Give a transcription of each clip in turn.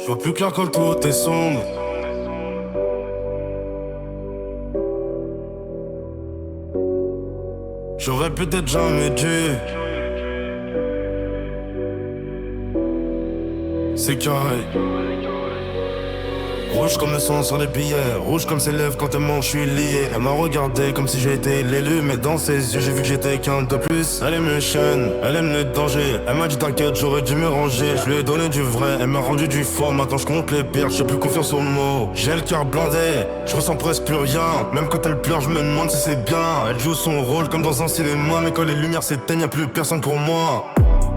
Je vois plus clair quand tout est sombre. J'aurais peut-être jamais dû. C'est carré. Rouge comme le sang sur les billets, rouge comme ses lèvres quand elle ment, je suis lié. Elle m'a regardé comme si j'étais l'élu, mais dans ses yeux j'ai vu que j'étais qu'un de plus. Elle aime le chêne, elle aime le danger. Elle m'a dit t'inquiète, j'aurais dû me ranger. Je lui ai donné du vrai, elle m'a rendu du faux. Maintenant je compte les pertes, j'ai plus confiance au mot. J'ai le cœur blindé, je ressens presque plus rien. Même quand elle pleure, je me demande si c'est bien. Elle joue son rôle comme dans un cinéma, mais quand les lumières s'éteignent, y'a plus personne pour moi.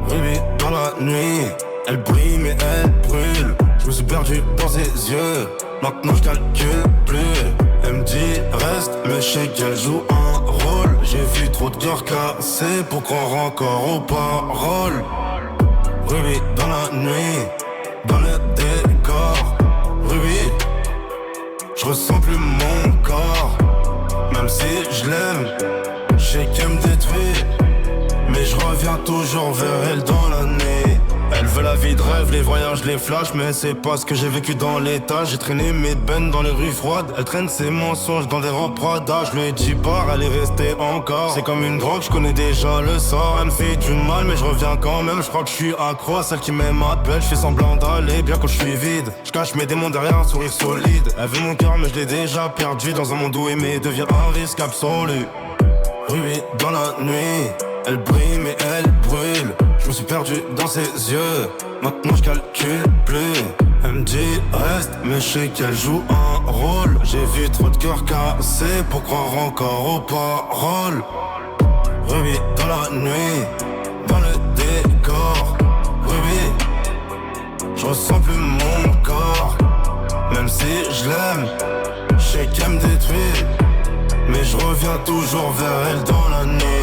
Rubis dans la nuit, elle brille mais elle brûle. Je me suis perdu dans ses yeux, maintenant je calcule plus. Elle me dit reste, mais je sais qu'elle joue un rôle. J'ai vu trop de cœurs cassés pour croire encore aux paroles. Rubis dans la nuit, dans le décor. Rubis, je ressens plus mon corps. Même si je l'aime, je sais qu'elle me détruit, mais je reviens toujours vers elle dans la nuit. Elle veut la vie de rêve, les voyages, les flashs, mais c'est pas ce que j'ai vécu dans l'état. J'ai traîné mes bennes dans les rues froides. Elle traîne ses mensonges dans des robes Prada. Je lui ai dit pars, elle est restée encore. C'est comme une drogue, je connais déjà le sort. Elle me fait du mal, mais je reviens quand même. Je crois que je suis accro à celle qui m'aime à peine. Je fais semblant d'aller bien quand je suis vide. Je cache mes démons derrière un sourire solide. Elle veut mon cœur, mais je l'ai déjà perdu. Dans un monde où aimer devient un risque absolu. Rubis dans la nuit, elle brille mais elle brûle. Je me suis perdu dans ses yeux, maintenant je calcule plus. Elle me dit reste, mais je sais qu'elle joue un rôle. J'ai vu trop de cœurs cassés pour croire encore aux paroles. Rubis dans la nuit, dans le décor. Rubis, je ressens plus mon corps. Même si je l'aime, je sais qu'elle me détruit, mais je reviens toujours vers elle dans la nuit.